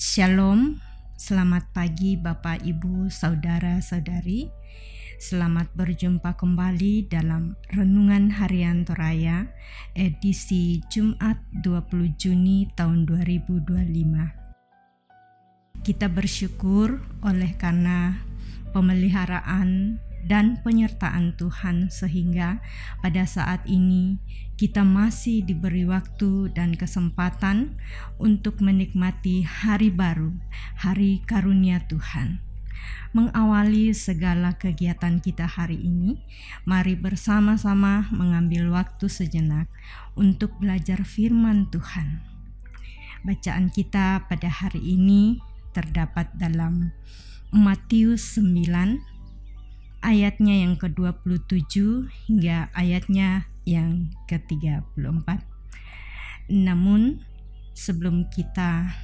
Shalom, selamat pagi Bapak, Ibu, Saudara-saudari. Selamat berjumpa kembali dalam Renungan Harian Toraya edisi Jumat 20 Juni tahun 2025. Kita bersyukur oleh karena pemeliharaan dan penyertaan Tuhan sehingga pada saat ini kita masih diberi waktu dan kesempatan untuk menikmati hari baru, hari karunia Tuhan. Mengawali segala kegiatan kita hari ini, mari bersama-sama mengambil waktu sejenak untuk belajar firman Tuhan. Bacaan kita pada hari ini terdapat dalam Matius 9 ayatnya yang ke-27 hingga ayatnya yang ke-34. Namun sebelum kita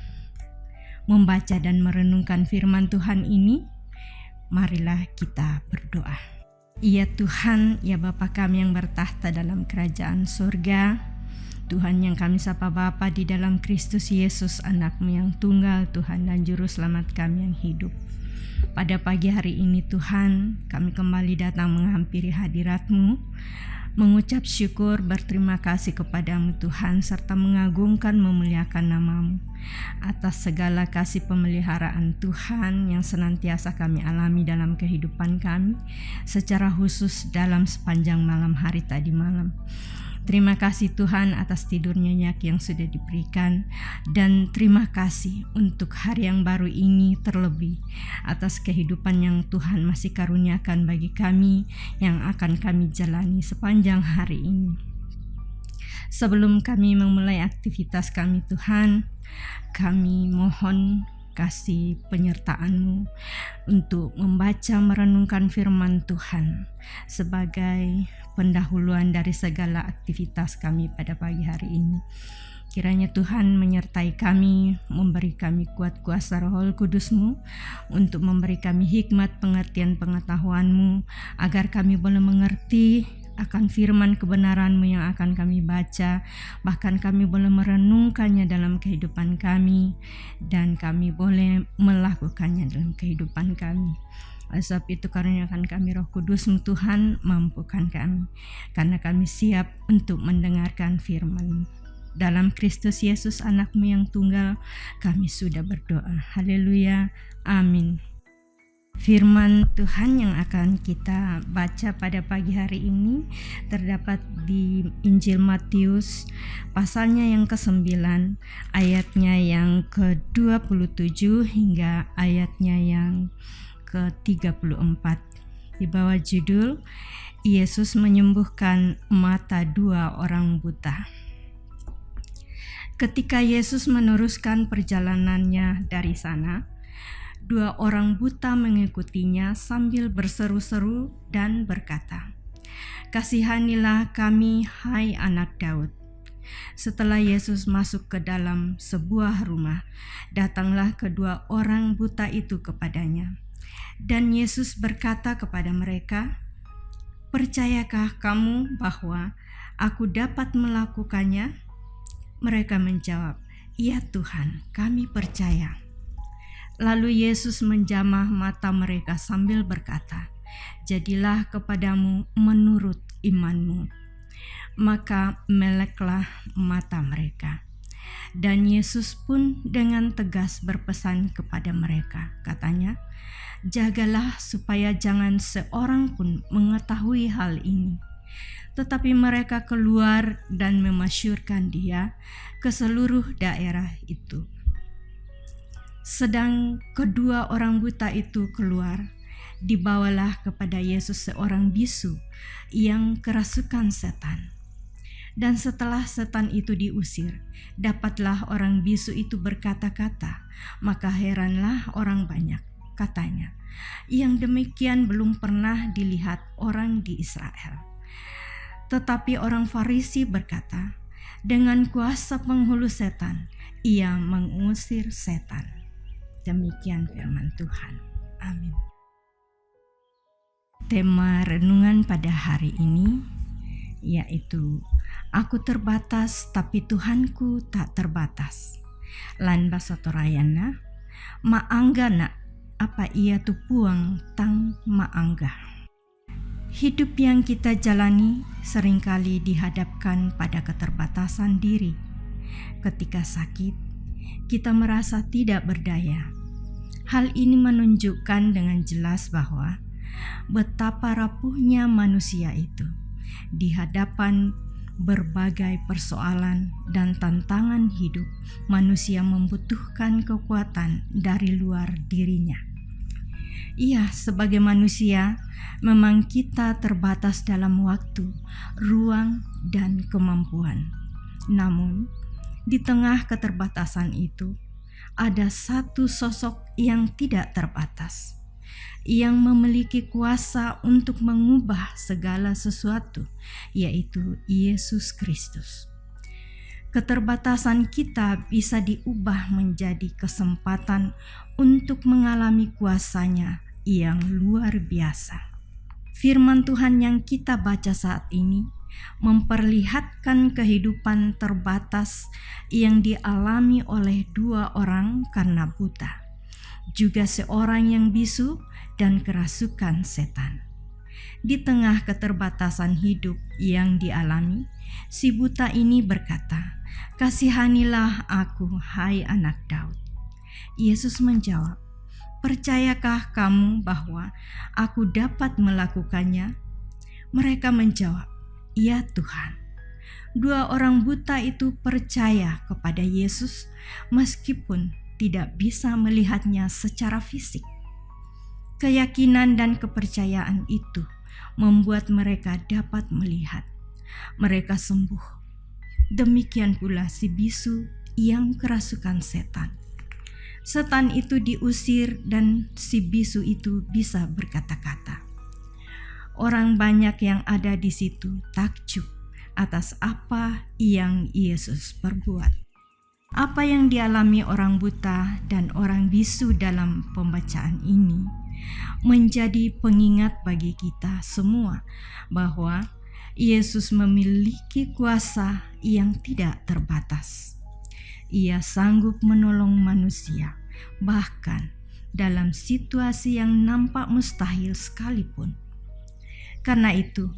membaca dan merenungkan firman Tuhan ini, marilah kita berdoa. Ya Tuhan, ya Bapa kami yang bertahta dalam kerajaan surga, Tuhan yang kami sapa Bapa di dalam Kristus Yesus, Anak-Mu yang tunggal, Tuhan dan Juru Selamat kami yang hidup. Pada pagi hari ini Tuhan, kami kembali datang menghampiri hadirat-Mu, mengucap syukur, berterima kasih kepada-Mu Tuhan, serta mengagungkan, memuliakan nama-Mu atas segala kasih pemeliharaan Tuhan yang senantiasa kami alami dalam kehidupan kami, secara khusus dalam sepanjang malam hari tadi malam. Terima kasih Tuhan atas tidur nyenyak yang sudah diberikan, dan terima kasih untuk hari yang baru ini, terlebih atas kehidupan yang Tuhan masih karuniakan bagi kami yang akan kami jalani sepanjang hari ini. Sebelum kami memulai aktivitas kami Tuhan, kami mohon kasih penyertaan-Mu untuk membaca merenungkan firman Tuhan sebagai pendahuluan dari segala aktivitas kami pada pagi hari ini. Kiranya Tuhan menyertai kami, memberi kami kuat kuasa Roh Kudus-Mu untuk memberi kami hikmat, pengertian, pengetahuan-Mu, agar kami boleh mengerti akan firman kebenaran-Mu yang akan kami baca, bahkan kami boleh merenungkannya dalam kehidupan kami, dan kami boleh melakukannya dalam kehidupan kami. Sebab itu karuniakan kami Roh Kudus-Mu Tuhan, mampukan kami, karena kami siap untuk mendengarkan firman. Dalam Kristus Yesus, Anak-Mu yang tunggal, kami sudah berdoa. Haleluya, amin. Firman Tuhan yang akan kita baca pada pagi hari ini terdapat di Injil Matius pasalnya yang ke-9, ayatnya yang ke-27 hingga ayatnya yang ke-34. Di bawah judul Yesus menyembuhkan mata 2 orang buta. Ketika Yesus meneruskan perjalanannya dari sana, 2 orang buta mengikutinya sambil berseru-seru dan berkata, "Kasihanilah kami, hai anak Daud." Setelah Yesus masuk ke dalam sebuah rumah, datanglah kedua orang buta itu kepadanya. Dan Yesus berkata kepada mereka, "Percayakah kamu bahwa aku dapat melakukannya?" Mereka menjawab, "Ya Tuhan, kami percaya." Lalu Yesus menjamah mata mereka sambil berkata, "Jadilah kepadamu menurut imanmu." Maka meleklah mata mereka. Dan Yesus pun dengan tegas berpesan kepada mereka, katanya, "Jagalah supaya jangan seorang pun mengetahui hal ini." Tetapi mereka keluar dan memasyurkan Dia ke seluruh daerah itu. Sedang kedua orang buta itu keluar, dibawalah kepada Yesus seorang bisu yang kerasukan setan. Dan setelah setan itu diusir, dapatlah orang bisu itu berkata-kata, maka heranlah orang banyak, katanya, "Yang demikian belum pernah dilihat orang di Israel." Tetapi orang Farisi berkata, "Dengan kuasa penghulu setan, ia mengusir setan." Demikian firman Tuhan. Amin. Tema renungan pada hari ini yaitu Aku terbatas tapi Tuhanku tak terbatas. Lan basa Torayana, maangga na apa ia tu puang tang maangga. Hidup yang kita jalani seringkali dihadapkan pada keterbatasan diri. Ketika sakit, kita merasa tidak berdaya. Hal ini menunjukkan dengan jelas bahwa betapa rapuhnya manusia itu di hadapan berbagai persoalan dan tantangan hidup. Manusia membutuhkan kekuatan dari luar dirinya. Iya, sebagai manusia, memang kita terbatas dalam waktu, ruang, dan kemampuan. Namun, di tengah keterbatasan itu, ada satu sosok yang tidak terbatas, yang memiliki kuasa untuk mengubah segala sesuatu, yaitu Yesus Kristus. Keterbatasan kita bisa diubah menjadi kesempatan untuk mengalami kuasa-Nya yang luar biasa. Firman Tuhan yang kita baca saat ini memperlihatkan kehidupan terbatas yang dialami oleh dua orang karena buta, juga seorang yang bisu dan kerasukan setan. Di tengah keterbatasan hidup yang dialami, si buta ini berkata, "Kasihanilah aku, hai anak Daud." Yesus menjawab, "Percayakah kamu bahwa aku dapat melakukannya?" Mereka menjawab, "Ya Tuhan." Dua orang buta itu percaya kepada Yesus meskipun tidak bisa melihatnya secara fisik. Keyakinan dan kepercayaan itu membuat mereka dapat melihat. Mereka sembuh. Demikian pula si bisu yang kerasukan setan. Setan itu diusir dan si bisu itu bisa berkata-kata. Orang banyak yang ada di situ takjub atas apa yang Yesus perbuat. Apa yang dialami orang buta dan orang bisu dalam pembacaan ini menjadi pengingat bagi kita semua bahwa Yesus memiliki kuasa yang tidak terbatas. Ia sanggup menolong manusia, bahkan dalam situasi yang nampak mustahil sekalipun. Karena itu,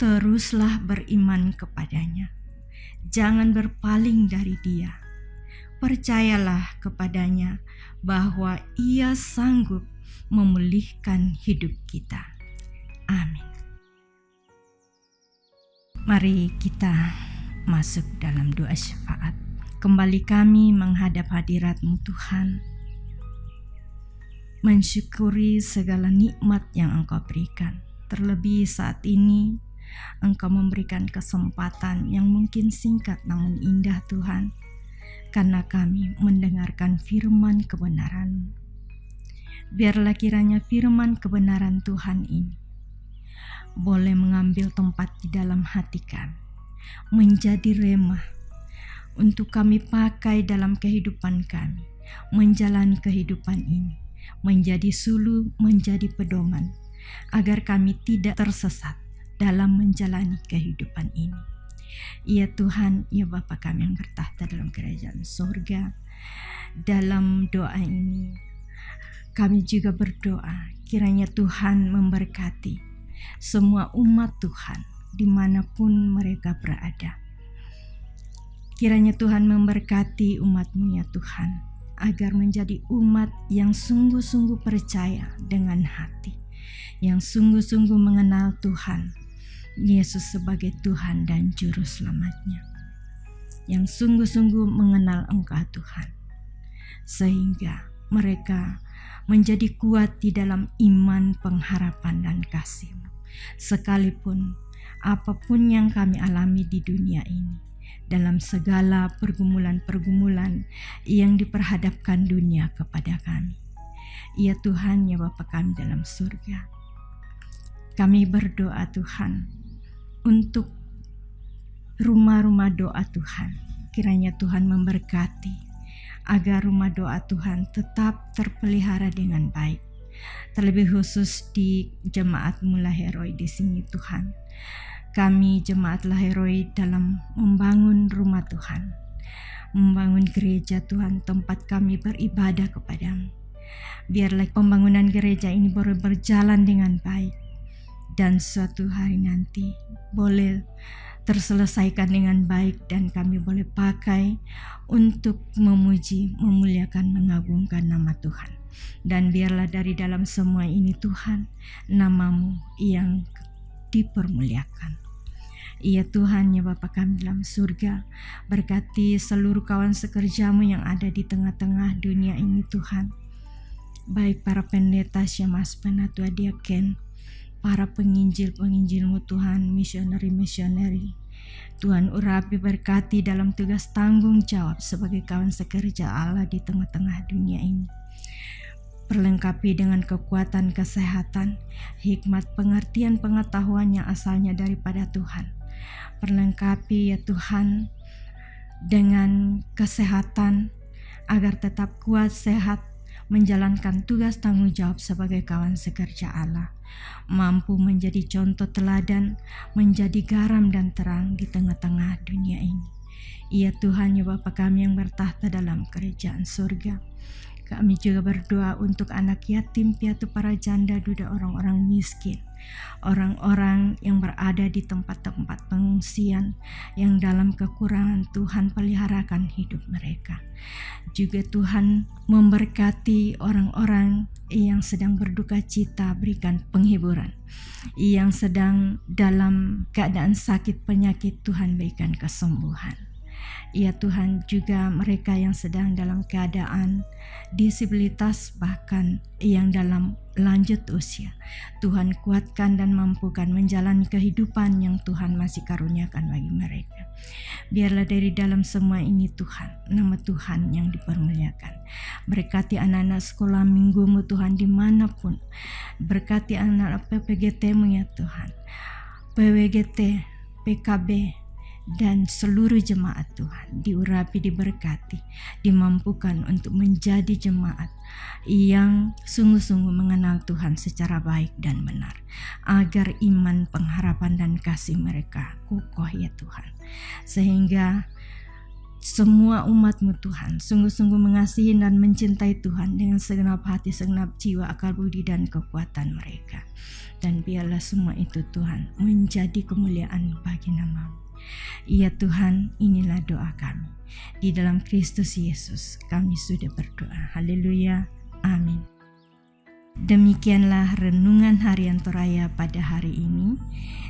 teruslah beriman kepadanya. Jangan berpaling dari Dia. Percayalah kepadanya bahwa Ia sanggup memulihkan hidup kita. Amin. Mari kita masuk dalam doa syafaat. Kembali kami menghadap hadirat-Mu Tuhan, mensyukuri segala nikmat yang Engkau berikan. Terlebih saat ini Engkau memberikan kesempatan yang mungkin singkat namun indah Tuhan, karena kami mendengarkan firman kebenaran. Biarlah kiranya firman kebenaran Tuhan ini boleh mengambil tempat di dalam hati kami, menjadi remah untuk kami pakai dalam kehidupan kami, menjalani kehidupan ini, menjadi suluh, menjadi pedoman, agar kami tidak tersesat dalam menjalani kehidupan ini. Ya Tuhan, ya Bapa kami yang bertahta dalam kerajaan surga, dalam doa ini kami juga berdoa kiranya Tuhan memberkati semua umat Tuhan dimanapun mereka berada. Kiranya Tuhan memberkati umat-Mu ya Tuhan, agar menjadi umat yang sungguh-sungguh percaya dengan hati, yang sungguh-sungguh mengenal Tuhan Yesus sebagai Tuhan dan Juru Selamatnya, yang sungguh-sungguh mengenal Engkau Tuhan, sehingga mereka menjadi kuat di dalam iman, pengharapan, dan kasih-Mu. Sekalipun apapun yang kami alami di dunia ini, dalam segala pergumulan-pergumulan yang diperhadapkan dunia kepada kami. Ya Tuhan, ya Bapa kami dalam surga, kami berdoa Tuhan untuk rumah-rumah doa Tuhan. Kiranya Tuhan memberkati agar rumah doa Tuhan tetap terpelihara dengan baik. Terlebih khusus di jemaat-Mu Laheroi di sini Tuhan. Kami jemaat Laheroi dalam membangun rumah Tuhan, membangun gereja Tuhan, tempat kami beribadah kepadamu. Biarlah pembangunan gereja ini boleh berjalan dengan baik, dan suatu hari nanti boleh terselesaikan dengan baik, dan kami boleh pakai untuk memuji, memuliakan, mengagungkan nama Tuhan. Dan biarlah dari dalam semua ini Tuhan, nama-Mu yang dipermuliakan. Ya Tuhan, ya Bapa kami dalam surga, berkati seluruh kawan sekerja-Mu yang ada di tengah-tengah dunia ini Tuhan. Baik para pendeta, syemasi, penatua, diaken, para penginjil-penginjil-Mu Tuhan, misioneri-misioneri. Tuhan urapi, berkati dalam tugas tanggung jawab sebagai kawan sekerja Allah di tengah-tengah dunia ini. Perlengkapi dengan kekuatan, kesehatan, hikmat, pengertian, pengetahuan yang asalnya daripada Tuhan. Perlengkapi ya Tuhan dengan kesehatan agar tetap kuat, sehat, menjalankan tugas tanggung jawab sebagai kawan sekerja Allah, mampu menjadi contoh teladan, menjadi garam dan terang di tengah-tengah dunia ini. Ya Tuhan, ya Bapa kami yang bertahta dalam kerajaan surga, kami juga berdoa untuk anak yatim piatu, para janda, duda, orang-orang miskin, orang-orang yang berada di tempat-tempat pengungsian yang dalam kekurangan. Tuhan peliharakan hidup mereka. Juga Tuhan memberkati orang-orang yang sedang berduka cita, berikan penghiburan. Yang sedang dalam keadaan sakit penyakit, Tuhan berikan kesembuhan. Ya Tuhan, juga mereka yang sedang dalam keadaan disabilitas, bahkan yang dalam lanjut usia, Tuhan kuatkan dan mampukan menjalani kehidupan yang Tuhan masih karuniakan bagi mereka. Biarlah dari dalam semua ini Tuhan, nama Tuhan yang dipermuliakan. Berkati anak-anak sekolah minggu-Mu Tuhan dimanapun. Berkati anak-anak PPGT-Mu ya Tuhan, PWGT, PKB, dan seluruh jemaat Tuhan, diurapi, diberkati, dimampukan untuk menjadi jemaat yang sungguh-sungguh mengenal Tuhan secara baik dan benar, agar iman, pengharapan, dan kasih mereka kokoh ya Tuhan, sehingga semua umat-Mu Tuhan sungguh-sungguh mengasihi dan mencintai Tuhan dengan segenap hati, segenap jiwa, akal budi, dan kekuatan mereka. Dan biarlah semua itu Tuhan menjadi kemuliaan bagi nama-Mu. Ya Tuhan, inilah doa kami. Di dalam Kristus Yesus kami sudah berdoa. Haleluya. Amin. Demikianlah renungan harian Toraya pada hari ini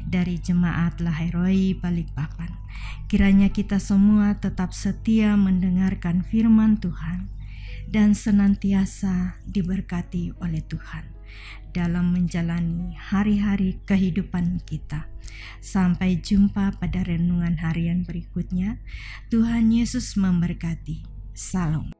dari Jemaat Lahairoi Balikpapan. Kiranya kita semua tetap setia mendengarkan firman Tuhan dan senantiasa diberkati oleh Tuhan dalam menjalani hari-hari kehidupan kita. Sampai jumpa pada renungan harian berikutnya. Tuhan Yesus memberkati. Salam.